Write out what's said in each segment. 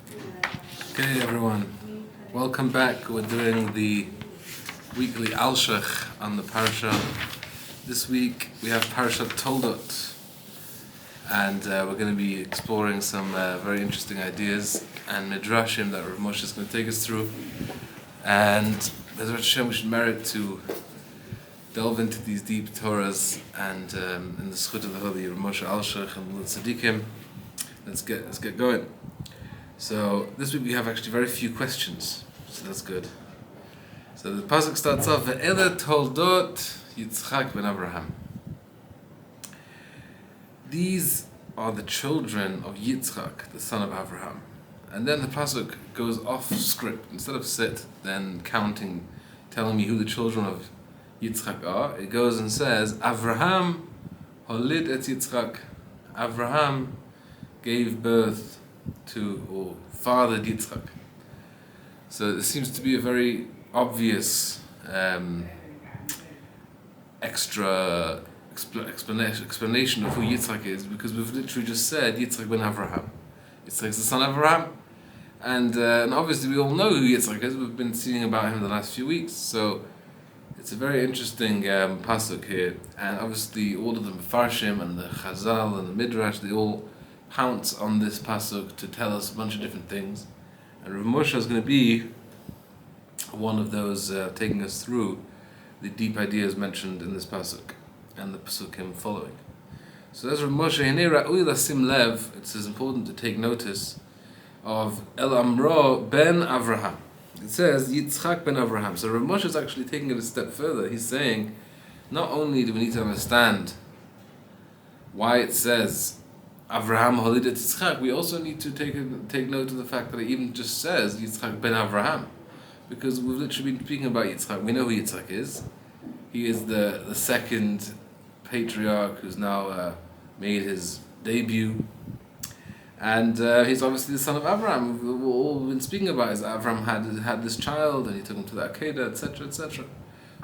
Okay, everyone, welcome back. We're doing the weekly Alshech on the Parsha. This week we have Parshat Toldot, and we're going to be exploring some very interesting ideas and midrashim that Rav Moshe is going to take us through. And Bezrat Hashem, we should merit to delve into these deep Torahs and in the schut of the holy Rav Moshe Alshich and the tzaddikim. Let's get going. So this week we have actually very few questions, so that's good. So the pasuk starts off, Ve'ele Toldot Yitzchak ben Avraham. These are the children of Yitzchak, the son of Avraham. And then the pasuk goes off script. Instead of sit, then counting, telling me who the children of Yitzchak are, it goes and says, Avraham holid et Yitzchak. Avraham gave birth to, or fathered Yitzchak. So it seems to be a very obvious extra explanation of who Yitzchak is, because we've literally just said Yitzchak ben Avraham. Yitzchak is the son of Avraham, and obviously we all know who Yitzchak is. We've been seeing about him the last few weeks, so it's a very interesting pasuk here, and obviously all of the Mefarshim and the Chazal and the Midrash, they all pounce on this pasuk to tell us a bunch of different things, and Rav Moshe is going to be one of those taking us through the deep ideas mentioned in this pasuk and the pasukim following. So as Rav Moshe, Hinei ra'ui lasim lev, it says important to take notice of El Amro ben Avraham. It says Yitzchak ben Avraham. So Rav Moshe is actually taking it a step further. He's saying not only do we need to understand why it says Avraham holid et Yitzchak, we also need to take note of the fact that it even just says Yitzchak ben Avraham, because we've literally been speaking about Yitzchak. We know who Yitzchak is. He is the second patriarch who's now made his debut, and he's obviously the son of Avraham. We've all been speaking about is Avraham had this child, and he took him to the Akedah, etc., etc.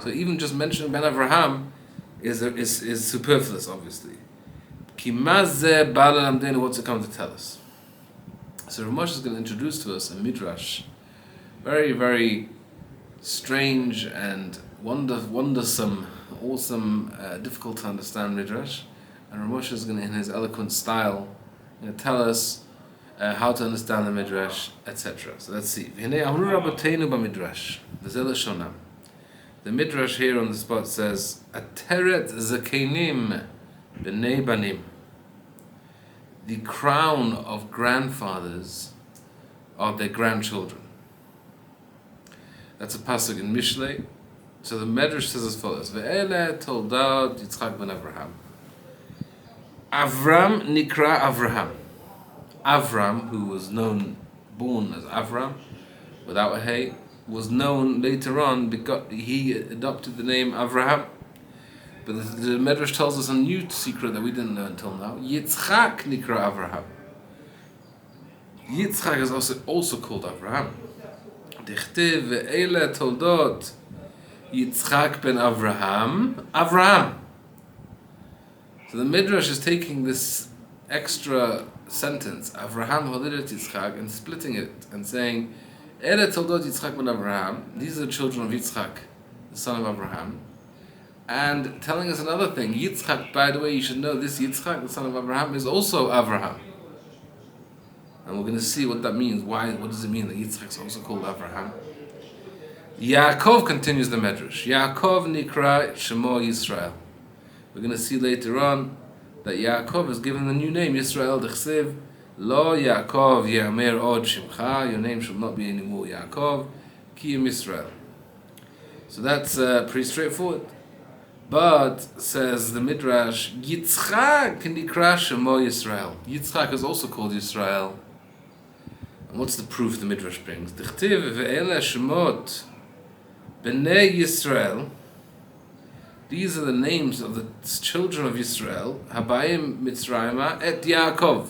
So even just mentioning ben Avraham is superfluous, obviously. What's it come to tell us? So Rav Moshe is going to introduce to us a midrash, very, very strange and wondersome, awesome, difficult to understand midrash. And Rav Moshe is going to, in his eloquent style, going to tell us how to understand the midrash, etc. So let's see. The midrash here on the spot says, Ateret zakenim b'nei banim. The crown of grandfathers are their grandchildren. That's a pasuk in Mishlei. So the Medrash says as follows: Ve'ele Toldot Yitzchak ben Avraham. Avram nikra Avraham. Avram, who was born as Avram, without a hey, was known later on because he adopted the name Avraham. But the Medrash tells us a new secret that we didn't know until now. Yitzchak nikra Avraham. Yitzchak is also called Avraham. Dichtiv ve'ele Toldot Yitzchak ben Avraham. Avraham. So the Midrash is taking this extra sentence, Avraham holidet Yitzchak, and splitting it and saying, Ele Toldot Yitzchak ben Avraham. These are the children of Yitzchak, the son of Avraham. And telling us another thing, Yitzchak, by the way, you should know this Yitzchak, the son of Avraham, is also Avraham. And we're going to see what that means. What does it mean that Yitzchak is also called Avraham? Yaakov continues the Medrash. Yaakov nikra Shemo Yisrael. We're going to see later on that Yaakov is given the new name, Yisrael Dechsev. Lo Yaakov Ye'amer od Shimcha. Your name shall not be anymore Yaakov. Ki Yisrael. So that's pretty straightforward. But, says the Midrash, Yitzchak nikra Shemo Yisrael. Yitzchak is also called Yisrael. And what's the proof the Midrash brings? Dichtiv ve'ele Shemot b'nei Yisrael. These are the names of the children of Yisrael. Habayim Mitzrayim et Yaakov.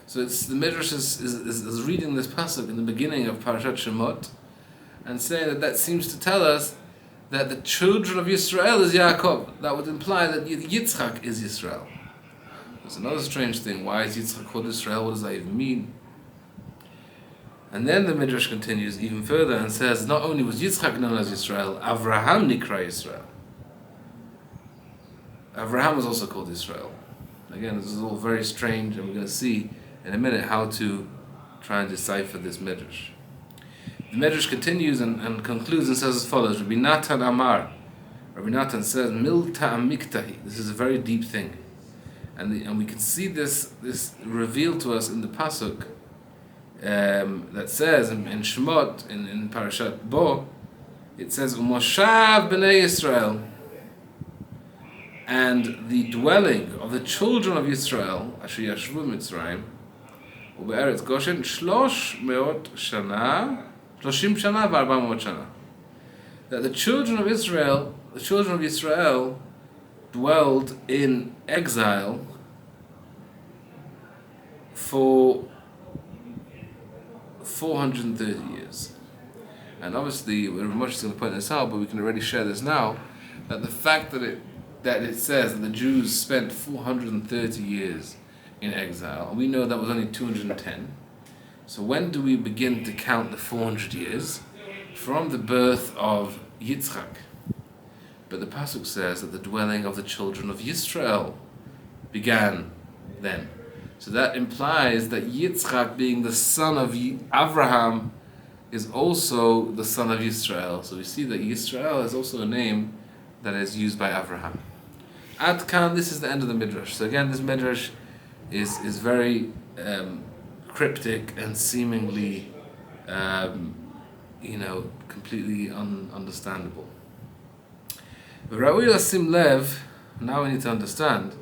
So the Midrash is reading this pasuk in the beginning of Parshat Shemot and saying that seems to tell us that the children of Yisrael is Yaakov. That would imply that Yitzchak is Yisrael. There's another strange thing. Why is Yitzchak called Israel? What does that even mean? And then the Midrash continues even further and says, not only was Yitzchak known as Yisrael, Avraham Nikra Yisrael. Avraham was also called Israel. Again, this is all very strange, and we're going to see in a minute how to try and decipher this Midrash. The Midrash continues and concludes and says as follows: Rabbi Natan Amar. Rabbi Natan says, Milta Amiktahi. This is a very deep thing. And we can see this revealed to us in the Pasuk that says in Shemot, in Parshat Bo, it says, Moshav b'nei Yisrael, and the dwelling of the children of Yisrael, Asher Yashvu Mitzrayim, u'be'eretz Goshen, 300 shana, 30 shana ו400 shana. That the children of Israel dwelled in exile for 430 years. And obviously, Rav Moshe is going to point this out, but we can already share this now, that the fact that it says that the Jews spent 430 years in exile, and we know that was only 210. So when do we begin to count the 400 years? From the birth of Yitzchak. But the Pasuk says that the dwelling of the children of Yisrael began then. So that implies that Yitzchak, being the son of Avraham, is also the son of Yisrael. So we see that Yisrael is also a name that is used by Avraham. Ad Kan, this is the end of the Midrash. So again, this Midrash is very cryptic and seemingly, completely ununderstandable. Ra'uy Sim Lev, now we need to understand.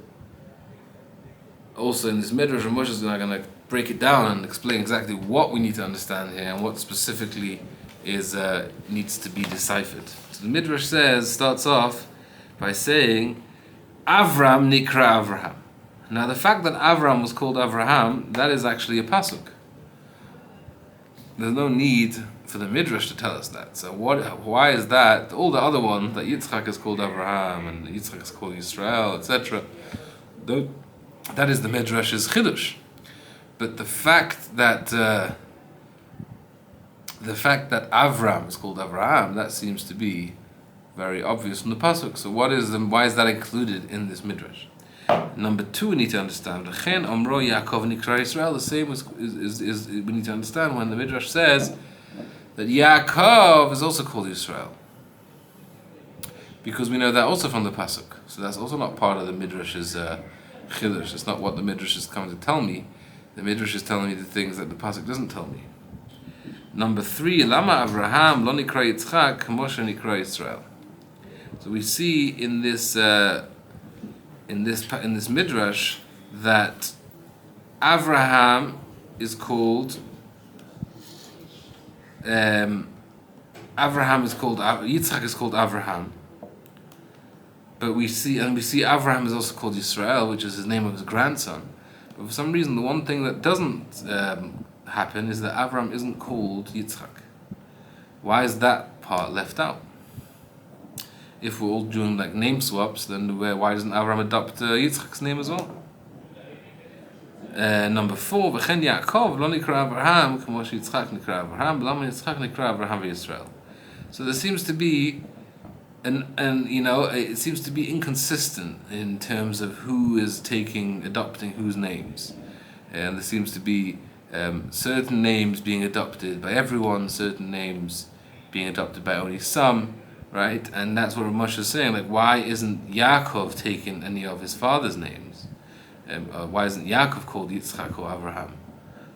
Also in this Midrash, Rav Moshe is going to break it down and explain exactly what we need to understand here and what specifically needs to be deciphered. So the Midrash starts off by saying, Avram Nikra Avraham. Now the fact that Avram was called Avraham, that is actually a pasuk. There's no need for the Midrash to tell us that. So why is that? All the other ones, that Yitzchak is called Avraham and Yitzchak is called Yisrael, etc. That is the Midrash's chidush. But the fact that Avram is called Avraham, that seems to be very obvious from the pasuk. So why is that included in this Midrash? Number two, we need to understand. The same is we need to understand when the Midrash says that Yaakov is also called Yisrael, because we know that also from the pasuk. So that's also not part of the Midrash's chidush. It's not what the Midrash is coming to tell me. The Midrash is telling me the things that the pasuk doesn't tell me. Number three, Lama Avraham lo nikra Yitzchak k'moshe nikra Yisrael. So we see in this Midrash that Avraham is called Yitzchak is called Avraham, but we see Avraham is also called Yisrael, which is his name of his grandson. But for some reason, the one thing that doesn't happen is that Avraham isn't called Yitzchak. Why is that part left out? If we're all doing like name swaps, then why doesn't Avraham adopt Yitzchak's name as well? Number four, V'chen Yaakov lo nikra Avraham k'mo sheYitzchak nikra Avraham, v'lama Yitzchak nikra Avraham v'Yisrael. So there seems to be, it seems to be inconsistent in terms of who is adopting whose names, and there seems to be certain names being adopted by everyone, certain names being adopted by only some. Right, and that's what Rav Moshe is saying. Like, why isn't Yaakov taking any of his father's names? Why isn't Yaakov called Yitzchak or Avraham?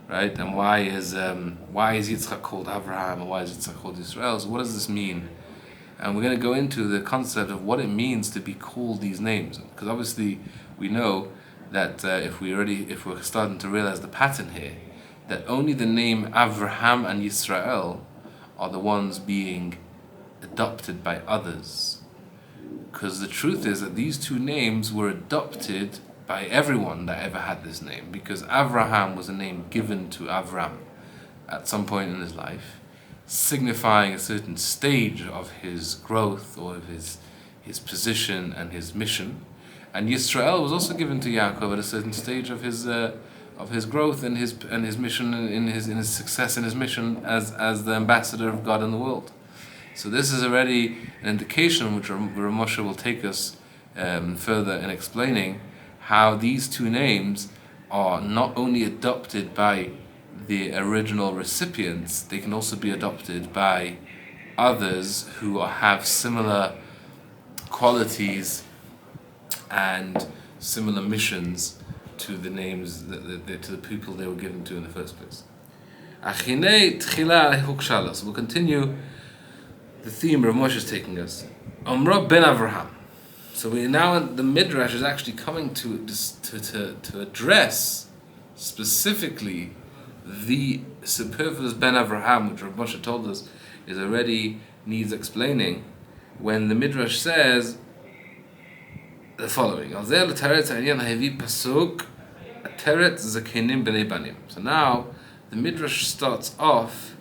Right, and why is Yitzchak called Avraham, and why is Yitzchak called Israel? So what does this mean? And we're going to go into the concept of what it means to be called these names, because obviously we know that if we're starting to realize the pattern here, that only the name Avraham and Yisrael are the ones being adopted by others, because the truth is that these two names were adopted by everyone that ever had this name, because Avraham was a name given to Avram at some point in his life, signifying a certain stage of his growth or of his position and his mission. And Yisrael was also given to Yaakov at a certain stage of his of his growth and his mission, in his success in his mission as the ambassador of God in the world. So this is already an indication which Rav Moshe will take us further in explaining how these two names are not only adopted by the original recipients, they can also be adopted by others who have similar qualities and similar missions to the names to the people they were given to in the first place. So we'll continue the theme Rav Moshe is taking us. Omra ben Avraham. So we now, the Midrash is actually coming to address specifically the superfluous ben Avraham, which Rav Moshe told us is already needs explaining, when the Midrash says the following. So now the Midrash starts off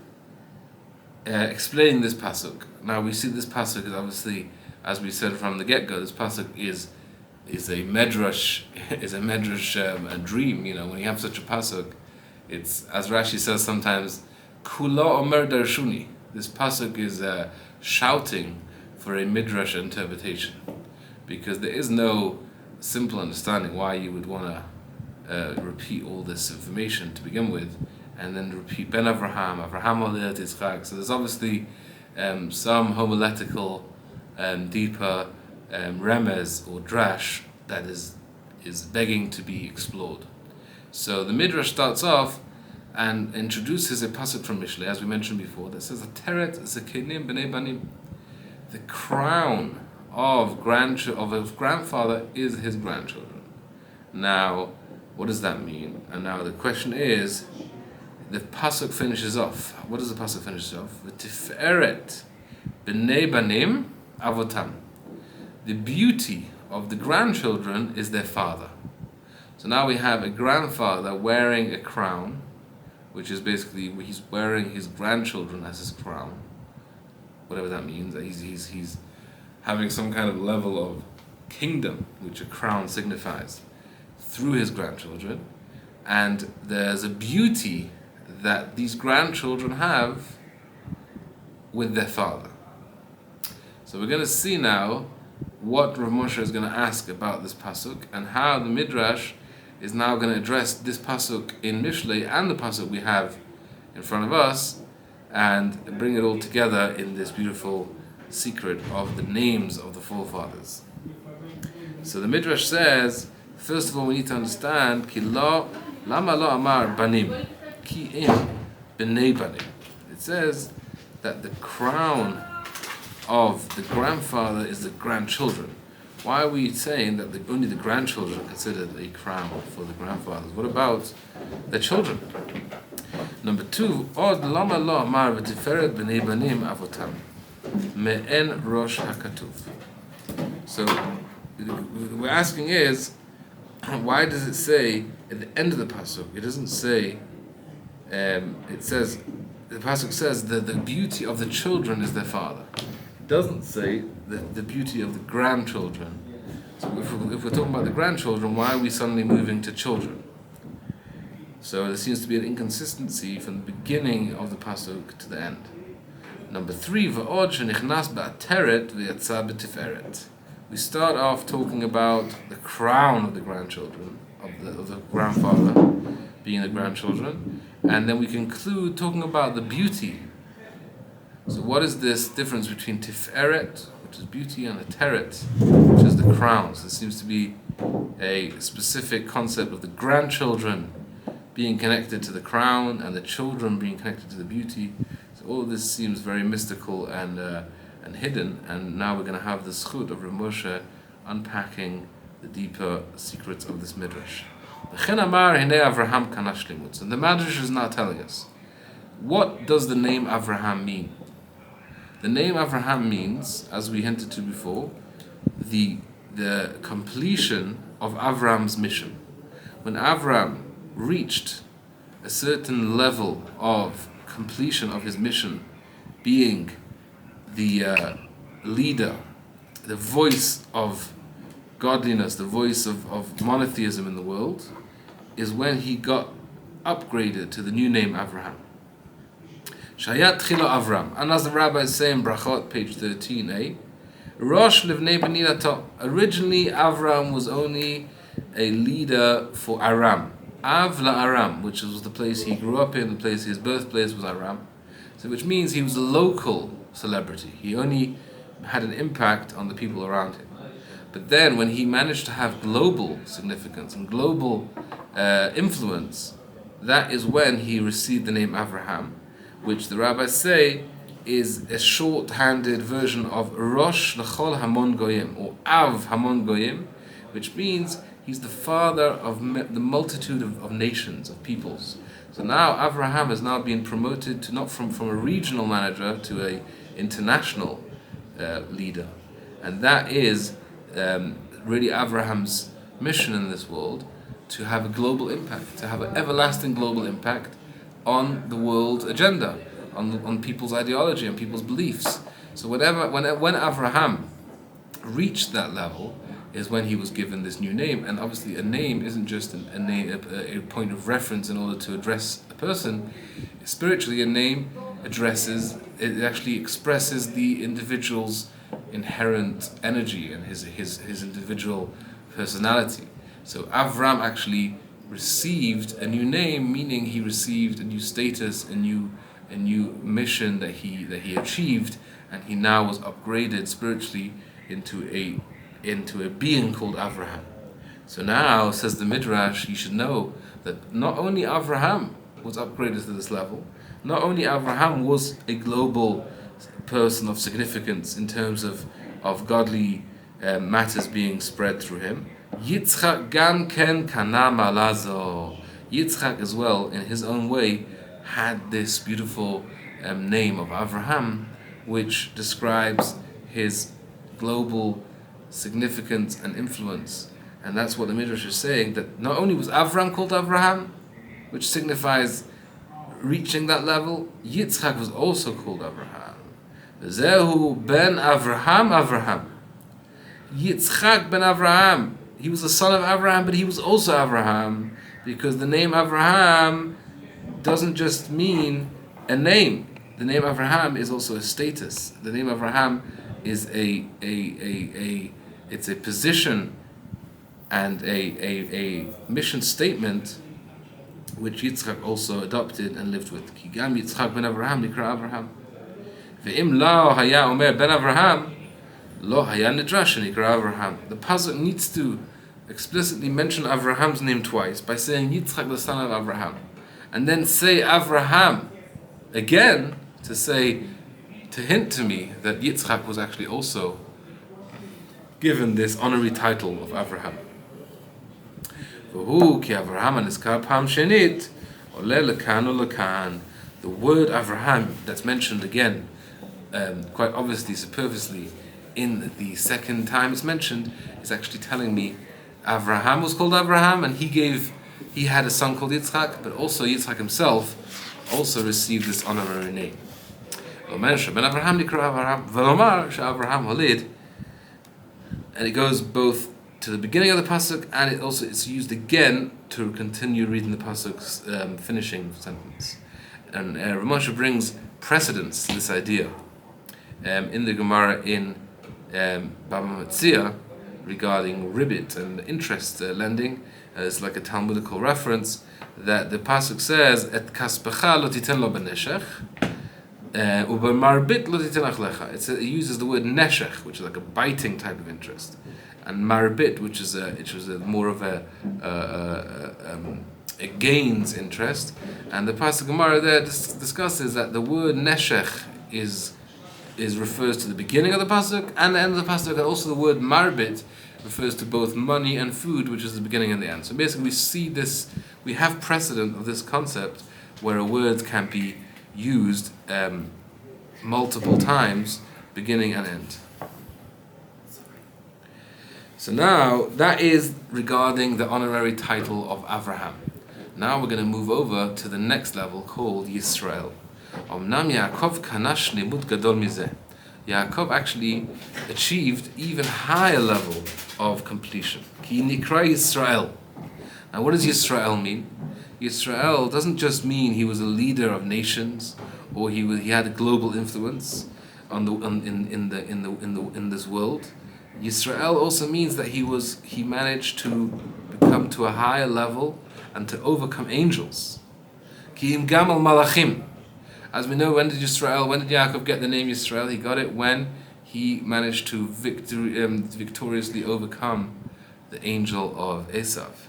explaining this pasuk. Now we see this pasuk is obviously, as we said from the get-go, this pasuk is a medrash, a dream. You know, when you have such a pasuk, it's, as Rashi says sometimes, kula omer darshuni. This pasuk is shouting for a midrash interpretation, because there is no simple understanding why you would want to repeat all this information to begin with, and then repeat ben Avraham Oleh Tzfat. So there's obviously some homiletical deeper remez or drash that is begging to be explored. So the Midrash starts off and introduces a pasuk from Mishlei, as we mentioned before, that says, "Ateret zakenim b'nei banim." The crown of a grandfather is his grandchildren. Now, what does that mean? And now the question is, the pasuk finishes off. What does the pasuk finish off? V'tiferet b'nei banim avotam. The beauty of the grandchildren is their father. So now we have a grandfather wearing a crown, which is basically he's wearing his grandchildren as his crown, whatever that means. He's having some kind of level of kingdom, which a crown signifies, through his grandchildren, and there's a beauty that these grandchildren have with their father. So we're going to see now what Rav Moshe is going to ask about this pasuk, and how the Midrash is now going to address this pasuk in Mishlei and the pasuk we have in front of us, and bring it all together in this beautiful secret of the names of the forefathers. So the Midrash says, first of all, we need to understand ki lo lama lo amar banim ki im b'nei banim. It says that the crown of the grandfather is the grandchildren. Why are we saying that only the grandchildren are considered a crown for the grandfathers? What about the children? Number two, od lama lo amar v'tiferet b'nei banim avotam me'en rosh hakatuv. So we're asking is, why does it say at the end of the pasuk? It doesn't say. It says, the pasuk says that the beauty of the children is their father. It doesn't say the beauty of the grandchildren. So if we're talking about the grandchildren, why are we suddenly moving to children? So there seems to be an inconsistency from the beginning of the pasuk to the end. Number three, va'od shenichnas ba'ateret v'yatza b'tiferet. We start off talking about the crown of the grandchildren, of the grandfather being the grandchildren, and then we conclude talking about the beauty. So what is this difference between tiferet, which is beauty, and a teret, which is the crown? So there seems to be a specific concept of the grandchildren being connected to the crown and the children being connected to the beauty. So all of this seems very mystical and hidden, and now we're going to have the zchut of Rav Moshe unpacking the deeper secrets of this midrash. So the midrash is now telling us, what does the name Avraham mean? The name Avraham means, as we hinted to before, the completion of Avram's mission. When Avram reached a certain level of completion of his mission, being the leader, the voice of godliness, the voice of monotheism in the world, is when he got upgraded to the new name Avraham. Shayat Chilo Avram. And as the rabbis say in Brachot, page 13a, Rosh Livnei Bnei Dato. Originally, Avram was only a leader for Aram. Av la Aram, which was the place he grew up in, the place his birthplace was Aram. So, which means he was a local celebrity. He only had an impact on the people around him. But then, when he managed to have global significance and global influence, that is when he received the name Avraham, which the rabbis say is a short-handed version of Rosh L'chol Hamon Goyim, or Av Hamon Goyim, which means he's the father of the multitude of nations, of peoples. So now Avraham has now been promoted to not from a regional manager to a international leader. And that is really Avraham's mission in this world, to have a global impact, to have an everlasting global impact on the world agenda, on people's ideology and people's beliefs. So when Avraham reached that level is when he was given this new name. And obviously a name isn't just a name, a point of reference in order to address a person. Spiritually, a name it actually expresses the individual's inherent energy and his individual personality. So Avram actually received a new name, meaning he received a new status, a new mission that he achieved, and he now was upgraded spiritually into a being called Avraham. So now, says the Midrash, you should know that not only Avraham was upgraded to this level, not only Avraham was a global person of significance in terms of godly matters being spread through him, Yitzchak gam ken kana malazo. Yitzchak as well, in his own way, had this beautiful name of Avraham, which describes his global significance and influence. And that's what the Midrash is saying, that not only was Avram called Avraham, which signifies reaching that level, Yitzchak was also called Avraham. Zehu ben Avraham. Yitzchak ben Avraham. He was the son of Avraham, but he was also Avraham, because the name Avraham doesn't just mean a name. The name Avraham is also a status. The name Avraham is it's a position and a mission statement which Yitzchak also adopted and lived with. Ki gam Yitzchak ben Avraham nikra Avraham. Ve'im lo haya omer ben Avraham lo haya nidrash nikra Avraham. The pasuk needs to explicitly mention Avraham's name twice by saying Yitzchak the son of Avraham, and then say Avraham again to hint to me that Yitzchak was actually also given this honorary title of Avraham. The word Avraham that's mentioned again, quite obviously, superfluously, in the second time it's mentioned, is actually telling me Avraham was called Avraham, and he had a son called Yitzchak, but also Yitzchak himself also received this honorary name. And it goes both to the beginning of the pasuk, and it's used again to continue reading the pasuk's finishing sentence. And Rav Moshe brings precedence to this idea in the Gemara in Baba Metzia regarding ribbit and interest lending. It's like a Talmudical reference that the pasuk says, "Et kaspecha lo titen lo beneshech, u'b'marbit lo titen achlecha." It uses the word neshech, which is like a biting type of interest, and marbit, which is more of a gains interest. And the pasuk Gemara there discusses that the word neshech is refers to the beginning of the pasuk and the end of the pasuk, and also the word marbit refers to both money and food, which is the beginning and the end. So basically we have precedent of this concept where a word can be used multiple times, beginning and end. So now, that is regarding the honorary title of Avraham. Now we're going to move over to the next level called Yisrael. Omnam Yaakov kanash limud gadol mizeh. Yaakov actually achieved even higher level of completion. Ki nikra Yisrael. And what does Yisrael mean? Yisrael doesn't just mean he was a leader of nations, or he had a global influence in this world. Yisrael also means that he managed to come to a higher level and to overcome angels. Ki im gamal malachim. As we know, when did Yaakov get the name Yisrael? He got it when he managed to victoriously overcome the angel of Esav.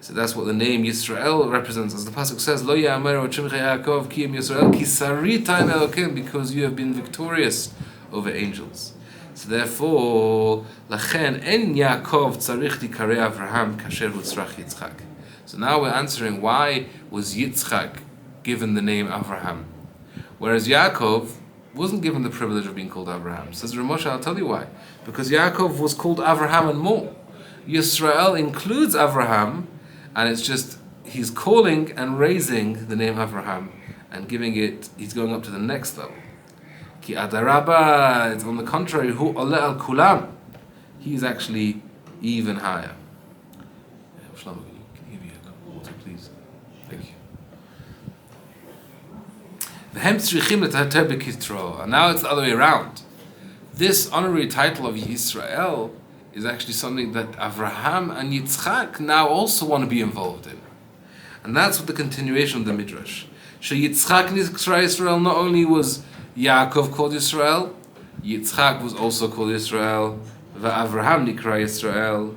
So that's what the name Yisrael represents. As the pasuk says, Lo ya'amer Shemcha Yaakov ki im Yisrael ki sarita elokim, because you have been victorious over angels. So therefore, lachen en Yaakov tzarich dikarei Avraham kasher hutzrach Yitzchak. So now we're answering, why was Yitzchak given the name Avraham, whereas Yaakov wasn't given the privilege of being called Avraham? Says Rav Moshe, I'll tell you why. Because Yaakov was called Avraham and more. Yisrael includes Avraham, and it's just he's calling and raising the name Avraham and giving it. He's going up to the next level. Ki adarabba, it's on the contrary, hu ole al kulam. He's actually even higher. Shlomo, can you give me a cup of water, please? Thank you. And now it's the other way around. This honorary title of Yisrael is actually something that Avraham and Yitzchak now also want to be involved in. And that's what the continuation of the Midrash. Yitzchak Nikra Yisrael, not only was Yaakov called Yisrael, Yitzchak was also called Yisrael, Avraham Nikra Yisrael,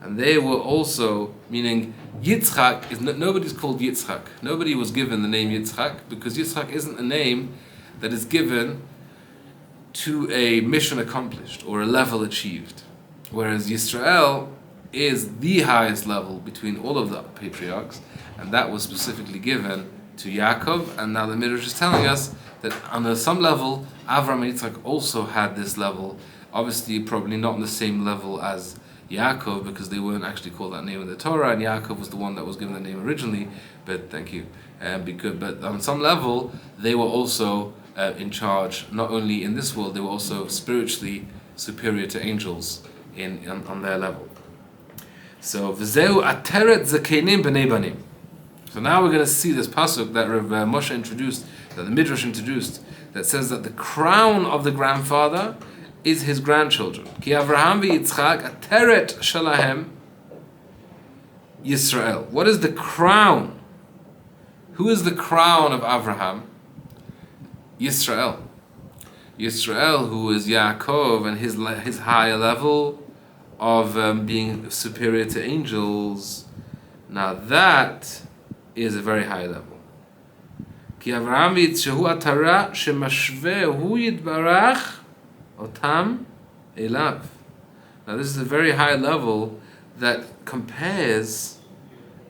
and they were also, meaning Yitzchak, nobody's called Yitzchak. Nobody was given the name Yitzchak, because Yitzchak isn't a name that is given to a mission accomplished or a level achieved. Whereas Yisrael is the highest level between all of the patriarchs, and that was specifically given to Yaakov. And now the Midrash is telling us that on some level, Avraham and Yitzchak also had this level. Obviously, probably not on the same level as Yaakov, because they weren't actually called that name in the Torah, and Yaakov was the one that was given the name originally. But thank you. But on some level, they were also in charge. Not only in this world, they were also spiritually superior to angels on their level. So v'zeu ateret zakenim b'nei banim. So now we're going to see this pasuk that Rav Moshe introduced, that the Midrash introduced, that says that the crown of the grandfather is his grandchildren. Ki Avraham v'Yitzchak ateret shalahem Yisrael. What is the crown? Who is the crown of Avraham? Yisrael. Yisrael, who is Yaakov and his higher level of being superior to angels. Now that is a very high level. Ki Avraham v'Yitzchahu atara shemashvehu yitbarach otam elav. Now this is a very high level that compares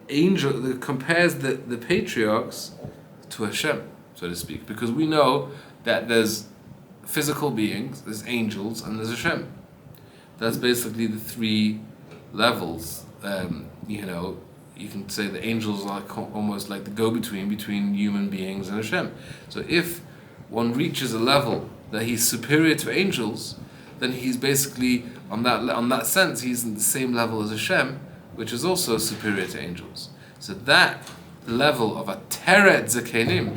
the patriarchs to Hashem, so to speak, because we know that there's physical beings, there's angels, and there's Hashem. That's basically the three levels. You can say the angels are almost like the go-between between human beings and Hashem. So if one reaches a level that he's superior to angels, then he's basically on that sense he's in the same level as Hashem, which is also superior to angels. So that level of a teret zakenim,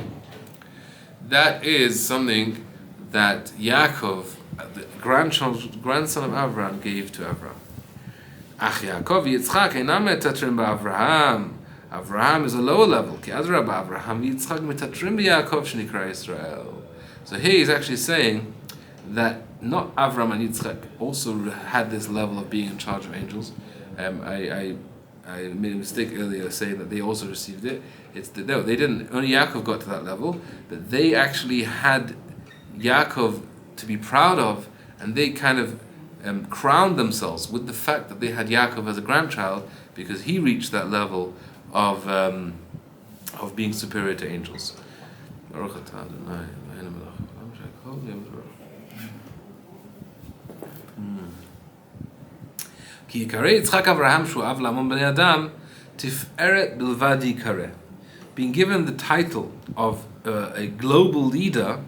that is something that Yaakov, the grandson of Avraham, gave to Avraham. Ach Yaakov Yitzchak einam metatrim ba'Avraham. Avraham is a lower level. Ki adrabah Avraham Yitzchak metatrim b'Yaakov shenikra Yisrael. So here he's actually saying that not Avraham and Yitzchak also had this level of being in charge of angels. I made a mistake earlier saying that they also received it. No, they didn't. Only Yaakov got to that level, but they actually had Yaakov to be proud of, and they kind of crowned themselves with the fact that they had Yaakov as a grandchild, because he reached that level of being superior to angels. Ki yikareh Yitzchak Avraham shu av l'amon bnei adam tiferet bilvad yikareh. Being given the title of a global leader,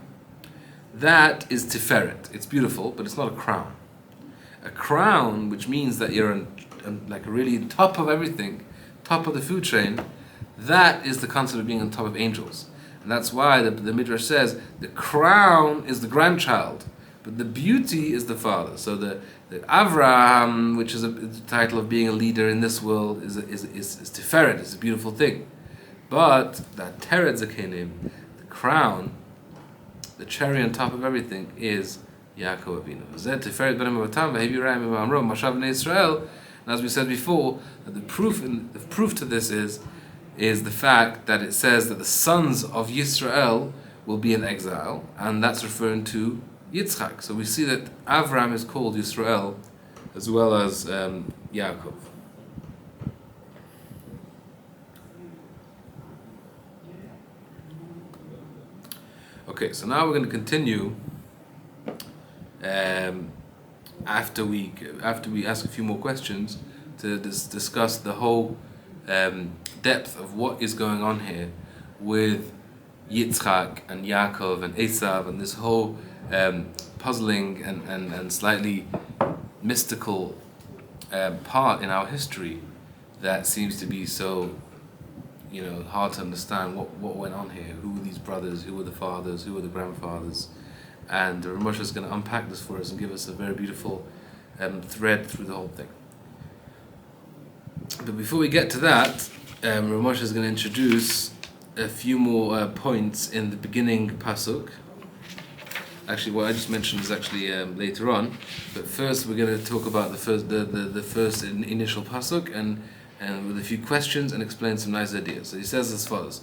that is tiferet. It's beautiful, but it's not a crown. A crown, which means that you're like really top of everything, top of the food chain, that is the concept of being on top of angels. And that's why the Midrash says the crown is the grandchild, but the beauty is the father. So the Avraham, which is the title of being a leader in this world, is Tiferet, is a beautiful thing. But that Tered Zakenim, the crown, the cherry on top of everything, is Yaakov Avinu. And as we said before, that the proof to this is the fact that it says that the sons of Yisrael will be in exile, and that's referring to Yitzchak. So we see that Avram is called Yisrael as well as Yaakov. Okay, so now we're going to continue after we ask a few more questions to discuss the whole depth of what is going on here with Yitzchak and Yaakov and Esav and this whole puzzling and slightly mystical part in our history that seems to be so hard to understand what went on here. Who were these brothers? Who were the fathers? Who were the grandfathers? And Rav Moshe is going to unpack this for us and give us a very beautiful thread through the whole thing. But before we get to that, Rav Moshe is going to introduce a few more points in the beginning pasuk. Actually, what I just mentioned is actually later on. But first, we're going to talk about the first initial pasuk and with a few questions and explain some nice ideas. So he says as follows: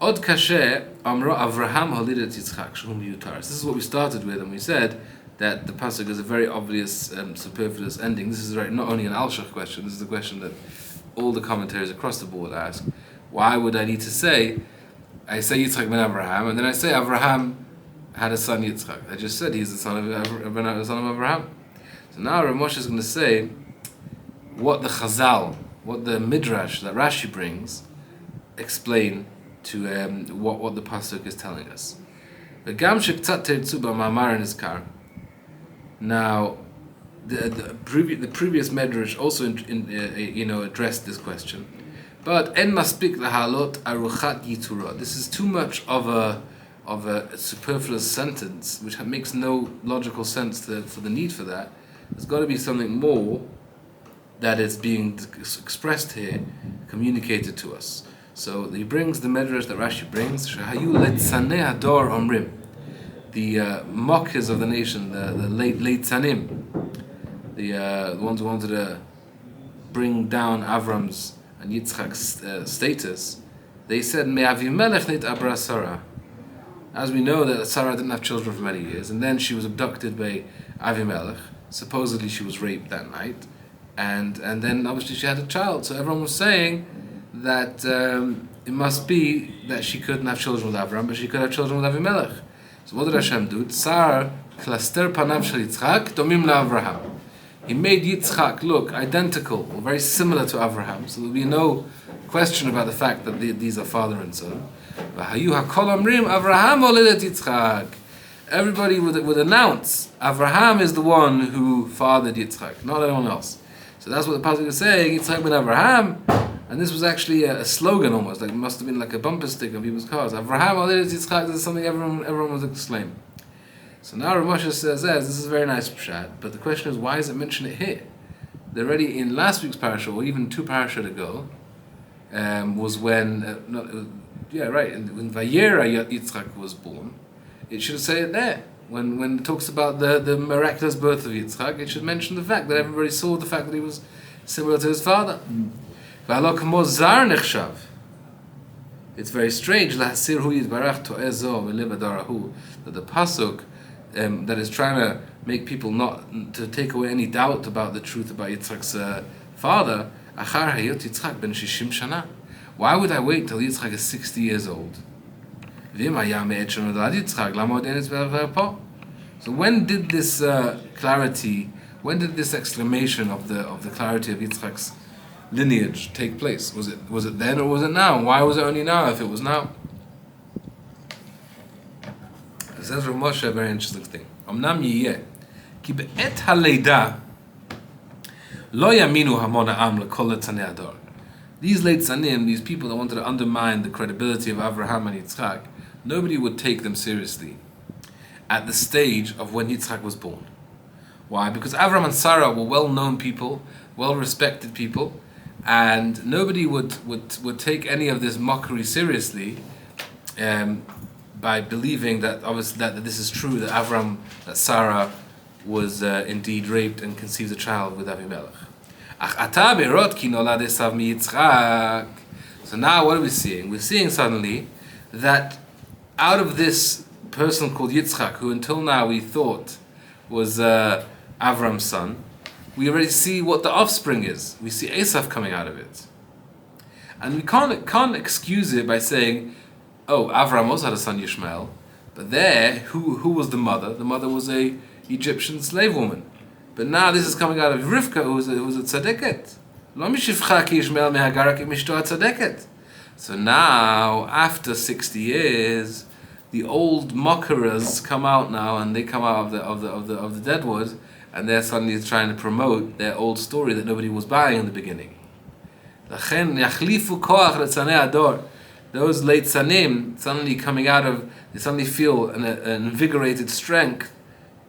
Od kasher amra Avraham holidet Yitzchak shum yutar. This is what we started with, and we said that the pasuk is a very obvious superfluous ending. This is not only an Alshich question. This is the question that all the commentators across the board ask. Why would I need to say? I say Yitzchak ben Avraham, and then I say Avraham had a son Yitzchak. I just said he's the son of Avraham. So now Rav Moshe is going to say what the Chazal, what the Midrash that Rashi brings, explain to what the pasuk is telling us. Now, the previous Midrash also addressed this question, but en maspik lahalot aruchat yitura. This is too much of a superfluous sentence, which makes no logical sense for the need for that. There's got to be something more that is being expressed here, communicated to us. So he brings the Midrash that Rashi brings, Shahayu letzanei hador omrim, the mockers of the nation, the leitzanim, the ones who wanted to bring down Avram's and Yitzchak's status. They said, Me'avimelech nit abra Sarah. As we know that Sarah didn't have children for many years, and then she was abducted by Avimelech. Supposedly she was raped that night, and then obviously she had a child. So everyone was saying that it must be that she couldn't have children with Avram, but she could have children with Avimelech. So what did Hashem do? Tsar klaster panav shel Yitzchak domim laAvraham. He made Yitzchak look identical or very similar to Avraham, so there'll be no question about the fact that these are father and son. V'hayu hakol omrim Avraham oledet Yitzchak. Everybody would announce Avraham is the one who fathered Yitzchak, not anyone else. So that's what the pasuk is saying, Yitzchak ben Avraham, and this was actually a slogan almost, like it must have been like a bumper sticker on people's cars. Avraham oledet Yitzchak, this is something everyone was exclaiming. So now Rav Moshe says, this is a very nice Parshat, but the question is, why does it mention it here? Already in last week's Parsha, or even two Parshat ago, was when, when Vayera Yitzchak was born. It should say it there. When it talks about the miraculous birth of Yitzchak, it should mention the fact that everybody saw the fact that he was similar to his father. It's very strange that the pasuk that is trying to make people not to take away any doubt about the truth about Yitzchak's father. Why would I wait till Yitzchak is 60 years old? So when did this clarity, when did this exclamation of the clarity of Yitzchak's lineage take place? Was it then or was it now? Why was it only now if it was now? It says Rav Moshe a very interesting thing. Amnam yiyeh ki be'et haleida lo yaminu hamon ha'am lekol letzanei hador. These late Sanim, these people that wanted to undermine the credibility of Avraham and Yitzchak, nobody would take them seriously at the stage of when Yitzchak was born. Why? Because Avraham and Sarah were well-known people, well-respected people, and nobody would take any of this mockery seriously by believing that obviously that this is true, that Sarah was indeed raped and conceived a child with Avimelech. So now what are we seeing? We're seeing suddenly that out of this person called Yitzchak, who until now we thought was Avram's son, we already see what the offspring is. We see Esav coming out of it. And we can't excuse it by saying, oh, Avram also had a son Yishmael, but there, who was the mother? The mother was a Egyptian slave woman. But now this is coming out of Rivka, who was a tzaddiket. So now, after 60 years, the old mockers come out now, and they come out of the deadwood, and they're suddenly trying to promote their old story that nobody was buying in the beginning. Those late sanim suddenly coming out of, they suddenly feel an invigorated strength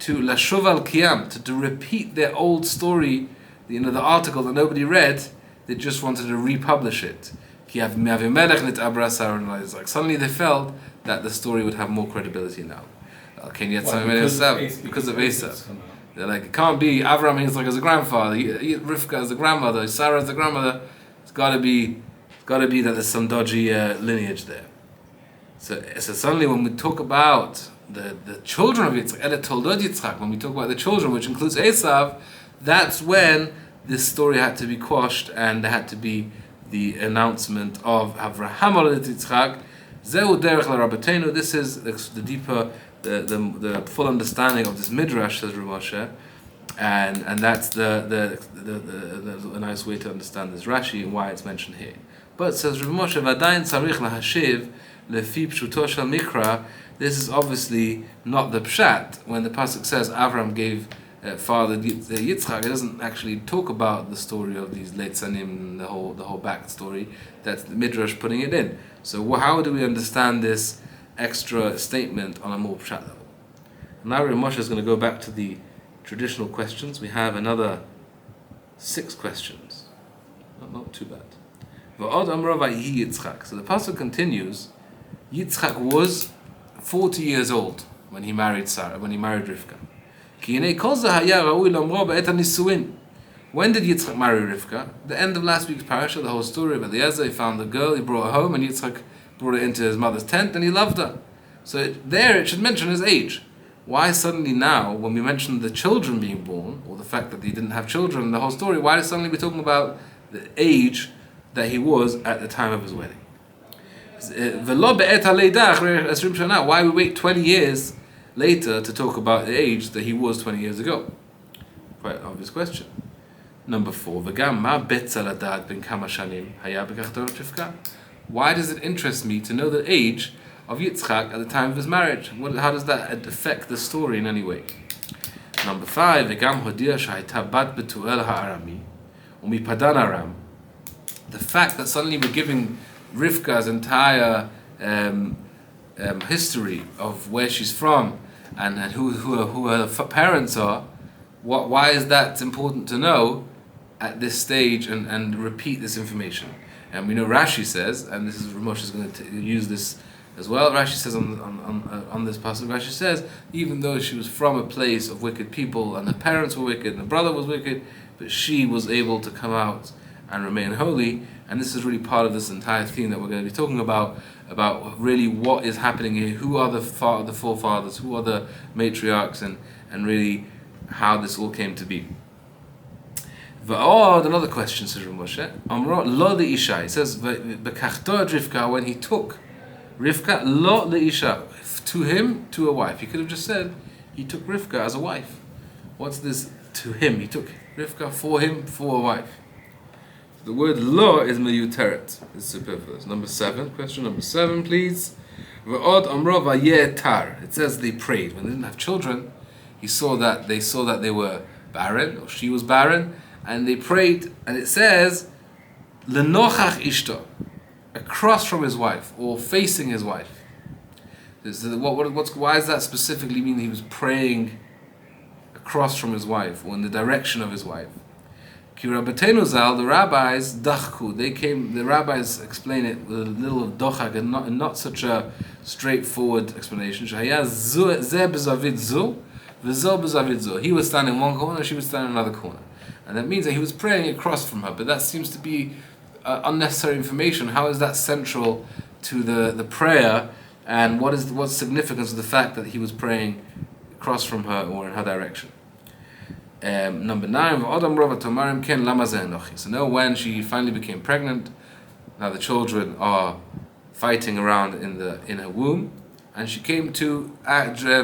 to lashuv al kiyam, to repeat their old story, the article that nobody read. They just wanted to republish it. Suddenly they felt that the story would have more credibility now. Because of Esav. They're like, it can't be Avram is like as a grandfather, Rivka as a grandmother, Sarah as a grandmother. It's got to be that there's some dodgy lineage there. So suddenly when we talk about the children of Yitzchak, Toldot Yitzchak, when we talk about the children, which includes Esav, that's when this story had to be quashed, and there had to be the announcement of Avraham Olet Yitzchak. Zeu derech l'Rabbeinu. This is the deeper, the full understanding of this midrash, says Rav Moshe, and that's the a nice way to understand this Rashi and why it's mentioned here. But says Rav Moshe, v'adayin tzarich lahashiv lefi pshuto shel mikra. This is obviously not the pshat. When the pasuk says Avram gave father Yitzchak, it doesn't actually talk about the story of these late sanim, the whole back story. That's the midrash putting it in. So how do we understand this extra statement on a more pshat level? Now Rav Moshe is going to go back to the traditional questions. We have another 6 questions. Not too bad. So the pasuk continues. Yitzchak was 40 years old when he married Sarah, when he married Rivka. When did Yitzchak marry Rivka? The end of last week's Parsha, the whole story of Eliezer. He found the girl, he brought her home, and Yitzchak brought her into his mother's tent, and he loved her. So it should mention his age. Why suddenly now, when we mention the children being born, or the fact that he didn't have children in the whole story, why is suddenly we're talking about the age that he was at the time of his wedding? Why we wait 20 years later to talk about the age that he was 20 years ago? Quite an obvious question. Number 4. Why does it interest me to know the age of Yitzchak at the time of his marriage? How does that affect the story in any way? Number 5. The fact that suddenly we're giving Rivka's entire history of where she's from and who her parents are, why is that important to know at this stage and repeat this information? And we know Rashi says, and this is Rav Moshe is going to use this as well. Rashi says on this passage, Rashi says, even though she was from a place of wicked people and her parents were wicked and her brother was wicked, but she was able to come out and remain holy. And this is really part of this entire theme that we're going to be talking about really what is happening here, who are the forefathers, who are the matriarchs, and really how this all came to be. Another question, says Rav Moshe. Lo leisha. It says Rivka, when he took Rivka, lo leisha, to him, to a wife. He could have just said he took Rivka as a wife. What's this to him? He took Rivka for him, for a wife. The word lo is meyuteret. It's superfluous. Question number 7, please. It says they prayed. When they didn't have children, they saw that they were barren, or she was barren, and they prayed, and it says, Lenochach ishto, across from his wife or facing his wife. Why does that specifically mean he was praying across from his wife or in the direction of his wife? Ki Rabbeinu Zal, the rabbis dachku. The rabbis explain it with a little of dochak and not such a straightforward explanation. He was standing in one corner, she was standing in another corner, and that means that he was praying across from her. But that seems to be unnecessary information. How is that central to the prayer? And what's significance of the fact that he was praying across from her or in her direction? Number 9. So now when she finally became pregnant, now the children are fighting around in her womb, and she came to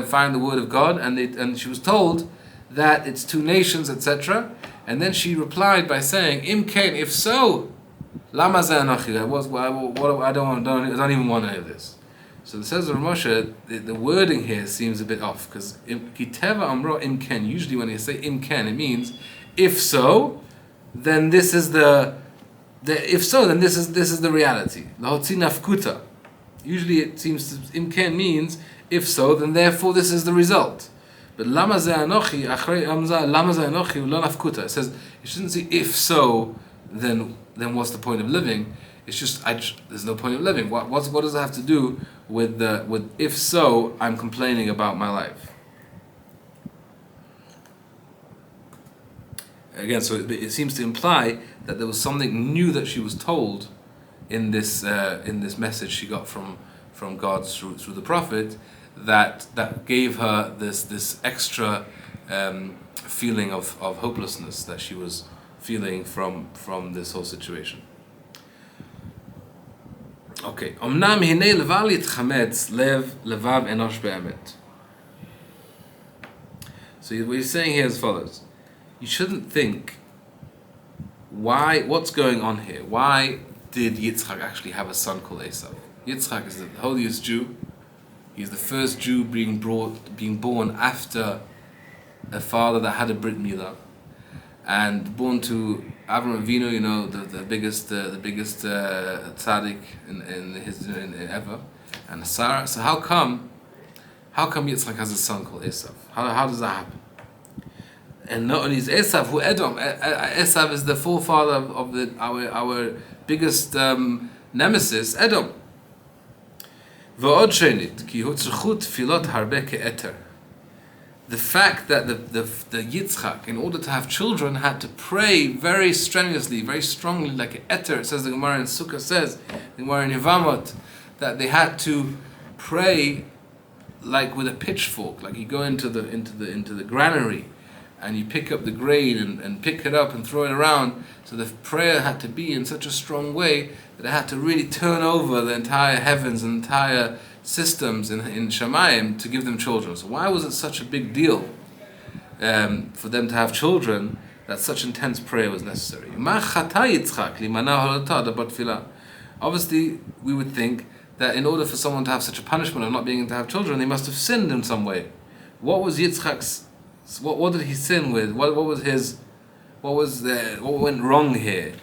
find the word of God, and she was told that it's 2 nations, etc. And then she replied by saying, "Im ken, if so, lama ze anochi." I don't even want any of this. So it says Rav Moshe, the wording here seems a bit off, because kiteva amro im ken. Usually when you say im ken, it means if so, then this is the reality. Lahotzi nafkuta. Usually it seems im ken means if so, then therefore this is the result. But lama ze anochi achrei amza lama ze anochi lo nafkuta. It says you shouldn't say if so, then what's the point of living? It's just there's no point of living. What does it have to do with if so I'm complaining about my life? Again, so it seems to imply that there was something new that she was told in this message she got from God through the prophet that gave her this extra feeling of hopelessness that she was feeling from this whole situation. Okay. Omnam hinei leval yitchametz lev levav enosh be'emet. So what he's saying here is as follows. You shouldn't think what's going on here. Why did Yitzchak actually have a son called Esav? Yitzchak is the holiest Jew. He's the first Jew being born after a father that had a Brit Milah, and born to Avram Avinu, the biggest tzaddik in ever, and Sarah. So how come Yitzchak has a son called Esav? How does that happen? And not only is Esav who Edom. Esav is the forefather of our biggest nemesis, Edom. V'od shenit ki hu tzrichut tefilot harbe ke'eter. The fact that the Yitzchak, in order to have children, had to pray very strenuously, very strongly, like an eter. It says the Gemara in Sukkah says, the Gemara in Yevamot, that they had to pray like with a pitchfork, like you go into the granary, and you pick up the grain and pick it up and throw it around. So the prayer had to be in such a strong way that it had to really turn over the entire heavens and entire systems in Shamayim to give them children. So why was it such a big deal for them to have children that such intense prayer was necessary? Obviously, we would think that in order for someone to have such a punishment of not being able to have children, they must have sinned in some way. What was Yitzchak's? What did he sin with? What went wrong here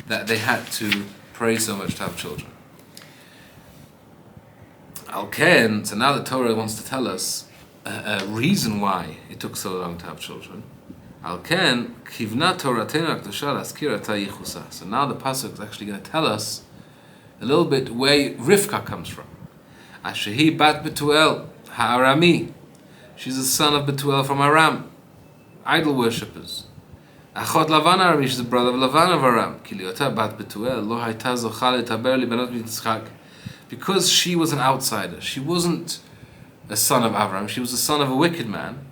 that they had to pray so much to have children? Al-Ken, so now the Torah wants to tell us a reason why it took so long to have children. Al-Ken, kivna Toratenu HaKdosha laskir ata yichusa. So now the pasuk is actually going to tell us a little bit where Rivka comes from. Ashehi bat Betuel ha'arami. She's the son of Betuel from Aram, idol worshippers. Achot Lavan Arami, she's the brother of Lavan of Aram. Kiliota bat Betuel lo hayta zocha letaber libanot Yitzchak. Because she was an outsider, she wasn't a son of Avram, she was the son of a wicked man.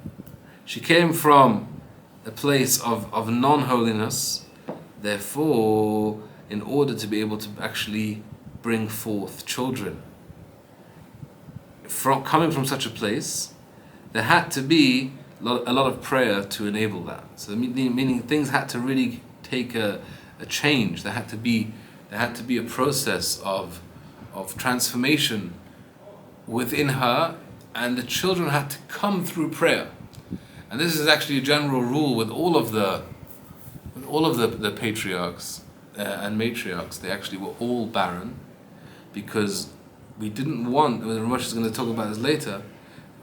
She came from a place of non-holiness. Therefore, in order to be able to actually bring forth children coming from such a place, there had to be a lot of prayer to enable that. So meaning things had to really take a change. There had to be a process of transformation within her, and the children had to come through prayer. And this is actually a general rule with all of the patriarchs and matriarchs, they actually were all barren, because we didn't want, Rav Moshe is going to talk about this later,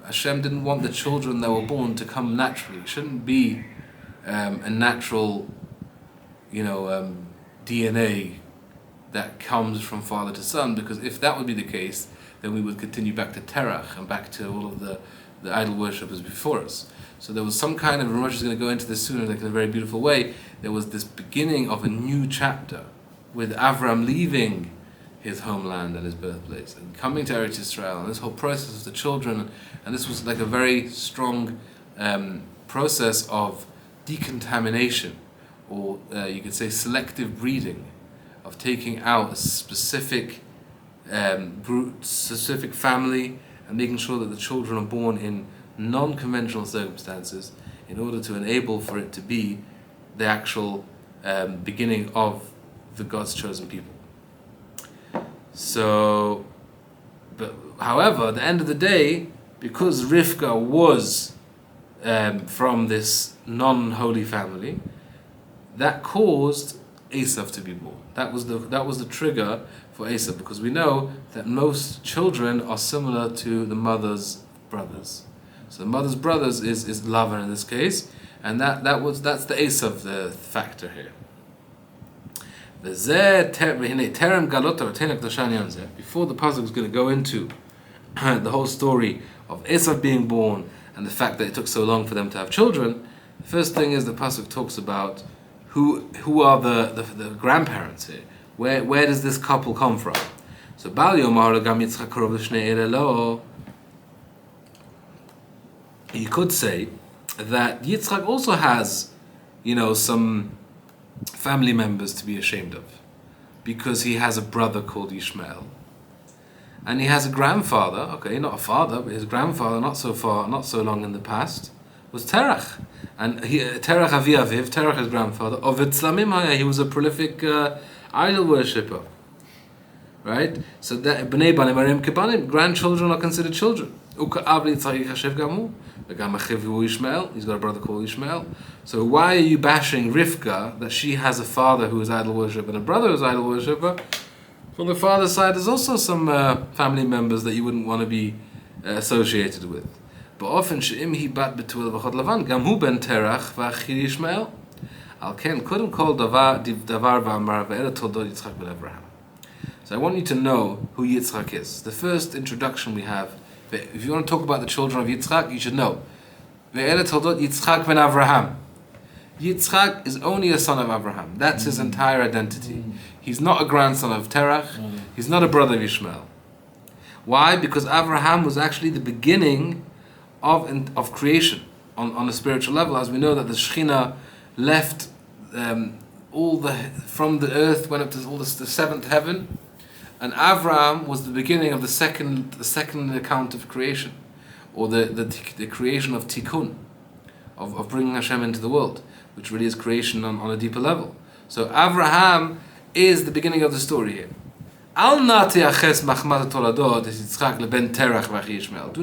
Hashem didn't want the children that were born to come naturally. It shouldn't be a natural, DNA that comes from father to son, because if that would be the case, then we would continue back to Terach and back to all of the idol worshippers before us. So there was some kind of, Rav Moshe is going to go into this sooner, like in a very beautiful way, there was this beginning of a new chapter with Avram leaving his homeland and his birthplace and coming to Eretz Yisrael, and this whole process of the children, and this was like a very strong process of decontamination, or you could say selective breeding, of taking out a specific specific family and making sure that the children are born in non-conventional circumstances in order to enable for it to be the actual beginning of the God's chosen people. So, however, at the end of the day, because Rivka was from this non-holy family, that caused Esav to be born. That was the trigger for Esav, because we know that most children are similar to the mother's brothers. So the mother's brothers is Lavan in this case, and that's the Esav the factor here. Before the pasuk is going to go into the whole story of Esav being born and the fact that it took so long for them to have children, the first thing is the pasuk talks about who are the grandparents here. Where does this couple come from? So Bal Yomar Gam Yitzchak Karov L'Shnei Elelo. You could say that Yitzchak also has, some family members to be ashamed of, because he has a brother called Ishmael, and he has a grandfather. Okay, not a father, but his grandfather, not so long in the past, was Terach, and Terach Avi Aviv, Terach his grandfather, Ovid Slamim, he was a prolific idol worshipper, right? So that Bnei Banim Arim Kebanim, grandchildren are considered children. He's got a brother called Ishmael. So why are you bashing Rivka that she has a father who is idol worshipper and a brother who is idol worshipper? From the father's side, there's also some family members that you wouldn't want to be associated with. But often, she'im bat betuel v'chod lavan, gam hu ben terach v'achir Ishmael. Al ken kodem kol davar v'amar ve'ela toldot Yitzchak ben Abraham. So I want you to know who Yitzchak is. The first introduction we have. If you want to talk about the children of Yitzchak, you should know. Ve'ela toldot Yitzchak ben Abraham. Yitzchak is only a son of Abraham. That's his entire identity. He's not a grandson of Terach. He's not a brother of Ishmael. Why? Because Abraham was actually the beginning of creation on a spiritual level. As we know that the Shekhinah left from the earth, went up to the seventh heaven, and Abraham was the beginning of the second account of creation, or the creation of Tikkun, of bringing Hashem into the world, which really is creation on a deeper level. So Abraham is the beginning of the story here. Al nati aches machmat toladot es Yitzchak leben Terach v'achi Yishmael.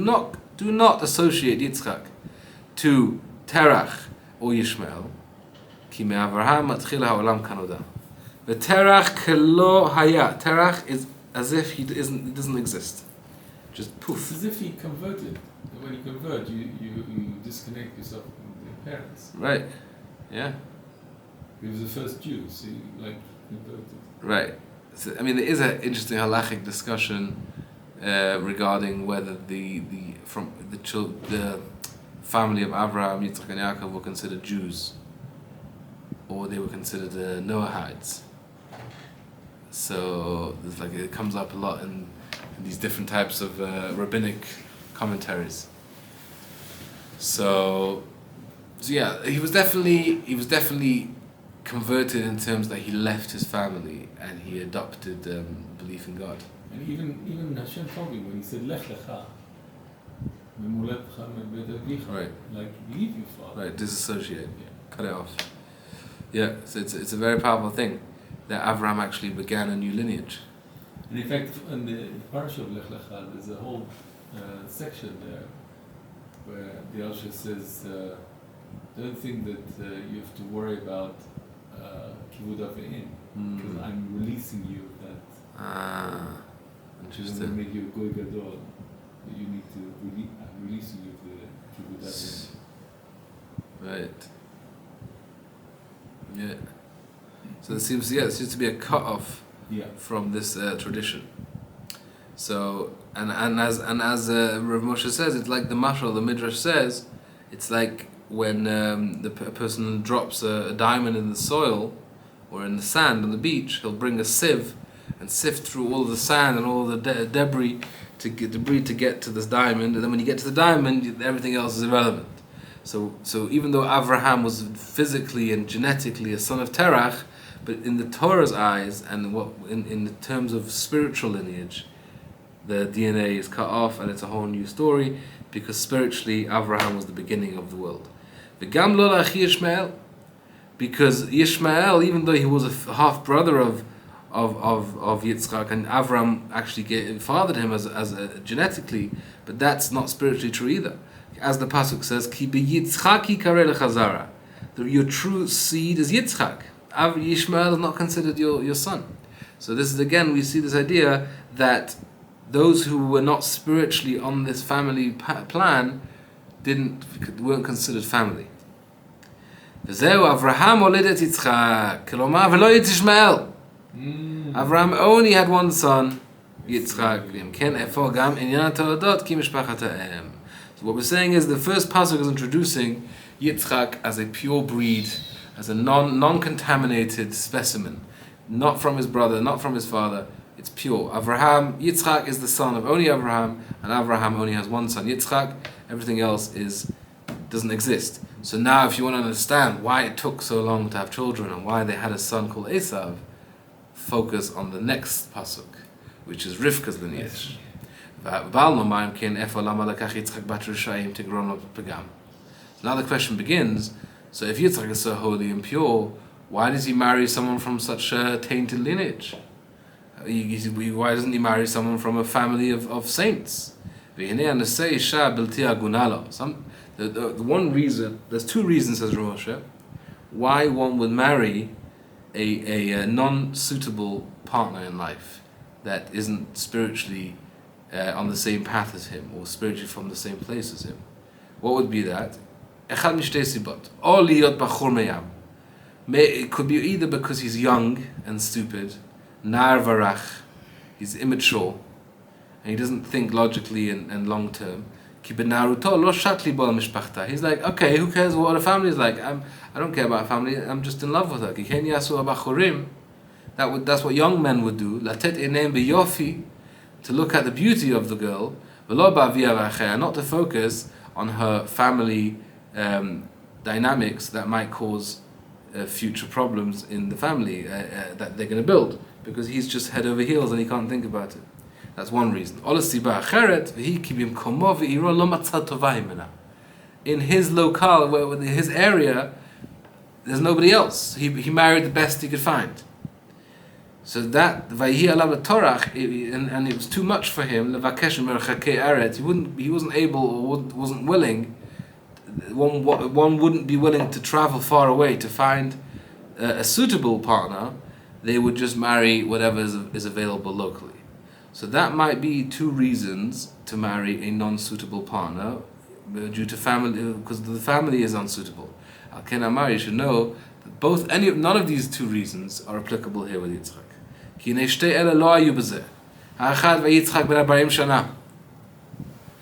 Do not associate Yitzchak to Terach or Yishmael. Ki me'Avraham matchil ha'olam kanoda. The Terach kelo haya. Terach is as if he doesn't exist. Just poof. It's as if he converted. When you convert, you disconnect yourself from your parents. Right. Yeah. He was the first Jew, so he converted. Right. So, there is an interesting halachic discussion regarding whether the family of Abraham, Yitzchak, and Yaakov were considered Jews, or they were considered Noahides. So it comes up a lot in these different types of rabbinic commentaries. So yeah, he was definitely converted in terms that he left his family and he adopted belief in God. And even Hashem told me when he said Lech Lecha, right, leave your father. Right, disassociate, cut it off. Yeah, so it's a very powerful thing that Avraham actually began a new lineage. And in fact, in the Parsha of Lech Lecha, there's a whole section there where the Alshich says, don't think that you have to worry about kivud avim, because I'm releasing you that. I'm Interesting. going to make you a goy gadol. You need to I'm releasing you to kivud avim. Right. Yeah. So it seems to be a cut off from this tradition. So and as Rav Moshe says, it's like the mashal, the midrash says, it's like when a person drops a diamond in the soil or in the sand on the beach, he'll bring a sieve and sift through all the sand and all the debris to get to this diamond, and then when you get to the diamond, everything else is irrelevant. So even though Avraham was physically and genetically a son of Terach, but in the Torah's eyes and in the terms of spiritual lineage, the DNA is cut off and it's a whole new story, because spiritually Avraham was the beginning of the world. V'gam lo la'achi Yishmael, because Yishmael, even though he was a half brother of Yitzchak, and Avraham actually fathered him as genetically, but that's not spiritually true either. As the pasuk says, "Ki beYitzchaki karei lechazara," your true seed is Yitzchak. Yishmael is not considered your son. So this is again, we see this idea that those who were not spiritually on this family plan weren't considered family. V'zeu Avraham oledet Yitzchak, kelomar v'lo Yishmael. Avraham only had one son, Yitzchak. V'imken efo gam inyan Toldot ki mishpachat ha'em. So what we're saying is the first pasuk is introducing Yitzchak as a pure breed, as a non-contaminated specimen, not from his brother, not from his father. It's pure. Yitzchak is the son of only Avraham, and Avraham only has one son, Yitzchak. Everything else doesn't exist. So now, if you want to understand why it took so long to have children and why they had a son called Esav, focus on the next pasuk, which is Rivka's lineage. Now the question begins, so if Yitzchak is so holy and pure, why does he marry someone from such a tainted lineage? Why doesn't he marry someone from a family of saints? The one reason, there's two reasons, says Rav Moshe, why one would marry a non-suitable partner in life that isn't spiritually on the same path as him, or spiritually from the same place as him. What would be that? It could be either because he's young and stupid, nar varach, he's immature, and he doesn't think logically and long term. He's like, okay, who cares what a family is like? I don't care about a family, I'm just in love with her. That's what young men would do. To look at the beauty of the girl, not to focus on her family dynamics that might cause future problems in the family that they're going to build, because he's just head over heels and he can't think about it. That's one reason. In his locale, in his area, there's nobody else. He married the best he could find. So that Vayhi alav torach, and it was too much for him. Levakesh merchakei aretz. He wasn't able or wasn't willing. One wouldn't be willing to travel far away to find a suitable partner. They would just marry whatever is available locally. So that might be two reasons to marry a non-suitable partner, due to family, because the family is unsuitable. Al-Ken Amar, you should know that none of these two reasons are applicable here with Yitzchak.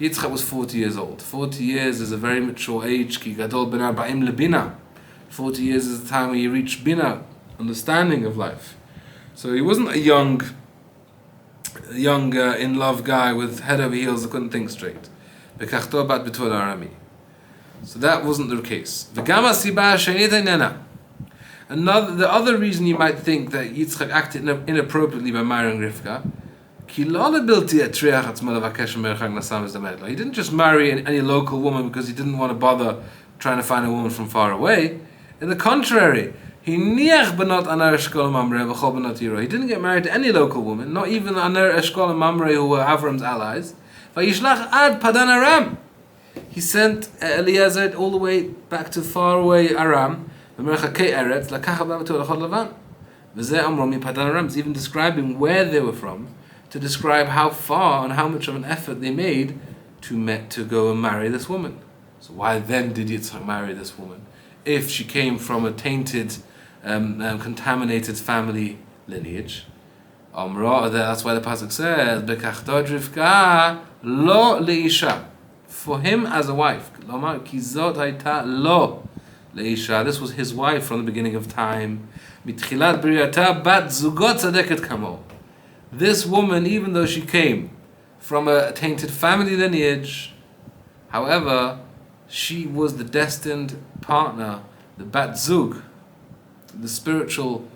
Yitzchak was 40 years old. 40 years is a very mature age. 40 years is the time when you reach bina, understanding of life. So he wasn't a young in love guy with head over heels that couldn't think straight. So that wasn't the case. The other reason you might think that Yitzchak acted inappropriately by marrying Rivka, he didn't just marry any local woman because he didn't want to bother trying to find a woman from far away. In the contrary, he didn't get married to any local woman, not even Anar Eshkol and Mamre, who were Avram's allies. He sent Eliezer all the way back to far away Aram, It's even describing where they were from, to describe how far and how much of an effort they made to go and marry this woman. So why then did Yitzchak marry this woman? If she came from a tainted, contaminated family lineage. That's why the pasuk says, "Bekachtod Rivka lo leisha," for him as a wife. Kizot hayta lo leisha. This was his wife from the beginning of time. Mitchilat briyata bat zugot tzadeket kamo. This woman, even though she came from a tainted family lineage, however, she was the destined partner, the bat zug, the spiritual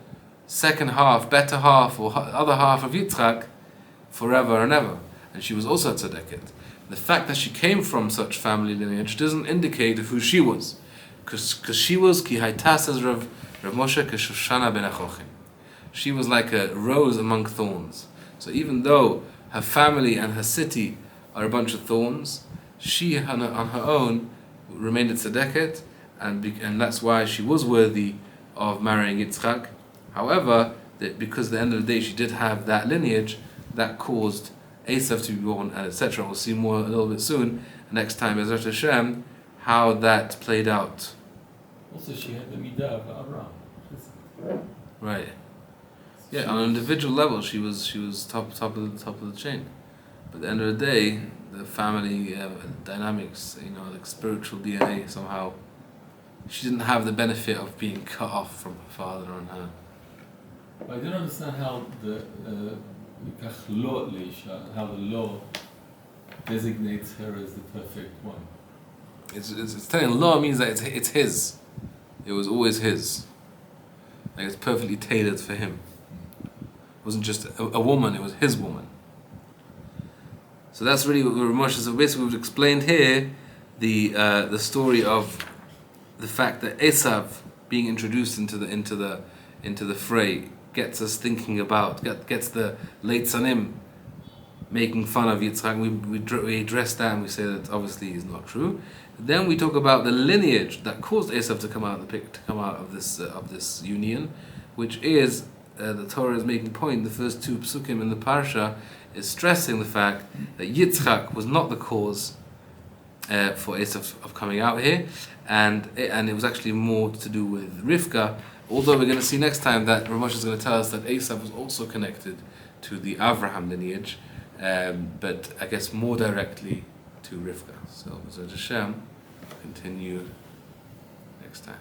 second half, better half, or other half of Yitzchak, forever and ever. And she was also tzadeket. The fact that she came from such family lineage doesn't indicate who she was, because she was ki hayta, says Rav Moshe, Shoshana ben Achochim. She was like a rose among thorns. So even though her family and her city are a bunch of thorns, she on her own remained a tzedeket, and that's why she was worthy of marrying Yitzchak. However, because at the end of the day she did have that lineage, that caused Esav to be born, and etc. We'll see more a little bit soon, next time, Bezrat Hashem, how that played out. Also, she had the midah of Abraham. Right. Yeah, on an individual level, she was top of the chain. But at the end of the day, the family dynamics, like spiritual DNA, somehow, she didn't have the benefit of being cut off from her father and her. I don't understand how the how the law designates her as the perfect one. It's telling law means that it's his. It was always his. Like it's perfectly tailored for him. It wasn't just a woman, it was his woman. So that's really what Rav Moshe. So basically we've explained here the story of the fact that Esav being introduced into the fray gets us thinking about, gets the late Sanim making fun of Yitzchak. We address that and we say that obviously is not true. Then we talk about the lineage that caused Esav to come out of this union, which is the Torah is making point. The first two psukim in the Parsha is stressing the fact that Yitzchak was not the cause for Esav of coming out here, and it was actually more to do with Rivka. Although we're going to see next time that Rav Moshe is going to tell us that Esav was also connected to the Avraham lineage, but I guess more directly to Rivka. So, Hashem, continue next time.